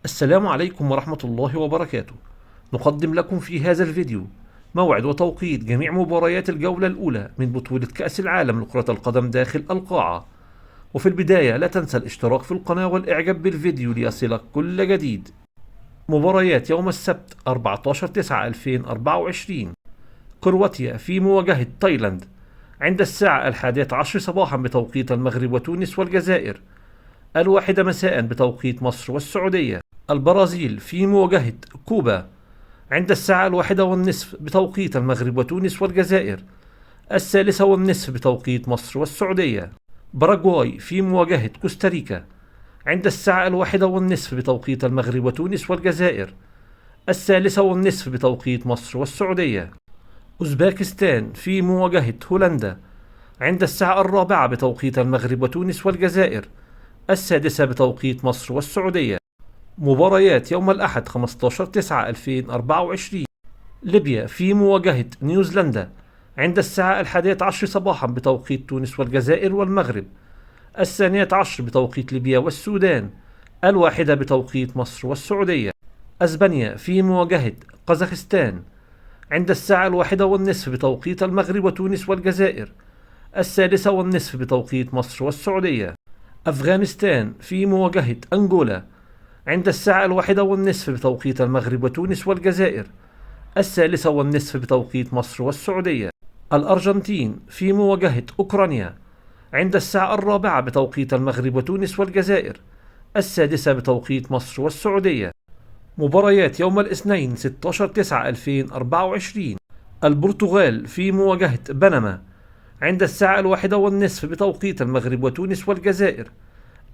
السلام عليكم ورحمة الله وبركاته. نقدم لكم في هذا الفيديو موعد وتوقيت جميع مباريات الجولة الأولى من بطولة كأس العالم لكرة القدم داخل القاعة. وفي البداية لا تنسى الاشتراك في القناة والإعجاب بالفيديو ليصلك كل جديد. مباريات يوم السبت 14/9/2024. كرواتيا في مواجهة تايلاند عند الساعة 11 صباحا بتوقيت المغرب وتونس والجزائر، 1 مساء بتوقيت مصر والسعودية. البرازيل في مواجهة كوبا عند الساعة 1:30 بتوقيت المغرب وتونس والجزائر، 1:30 بتوقيت مصر والسعودية. باراغواي في مواجهة كوستاريكا عند الساعة 1:30 بتوقيت المغرب وتونس والجزائر، 1:30 بتوقيت مصر والسعودية. أوزباكستان في مواجهة هولندا عند الساعة 4 بتوقيت المغرب وتونس والجزائر، 6 بتوقيت مصر والسعودية. مباريات يوم الأحد 15/9/2024. ليبيا في مواجهة نيوزيلندا عند الساعة 11 صباحا بتوقيت تونس والجزائر والمغرب، 12 بتوقيت ليبيا والسودان، 1 بتوقيت مصر والسعودية. أسبانيا في مواجهة قزاخستان عند الساعة 1:30 بتوقيت المغرب وتونس والجزائر، 1:30 بتوقيت مصر والسعودية. أفغانستان في مواجهة أنغولا عند الساعة 1:30 بتوقيت المغرب وتونس والجزائر، 1:30 بتوقيت مصر والسعودية. الأرجنتين في مواجهة أوكرانيا عند الساعة 4 بتوقيت المغرب وتونس والجزائر، 6 بتوقيت مصر والسعودية. مباريات يوم الاثنين 16/9/2024. البرتغال في مواجهة بنما عند الساعة 1:30 بتوقيت المغرب وتونس والجزائر،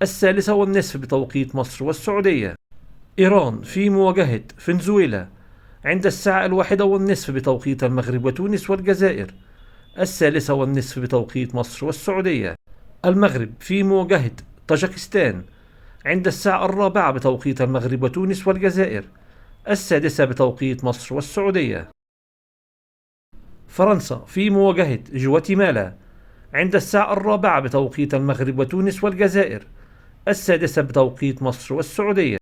1:30 بتوقيت مصر والسعودية. إيران في مواجهة فنزويلا عند الساعة 1:30 بتوقيت المغرب وتونس والجزائر، 1:30 بتوقيت مصر والسعودية. المغرب في مواجهة طاجكستان عند الساعة 4 بتوقيت المغرب وتونس والجزائر، 6 بتوقيت مصر والسعودية. فرنسا في مواجهة جواتيمالا عند الساعة 4 بتوقيت المغرب وتونس والجزائر، 6 بتوقيت مصر والسعودية.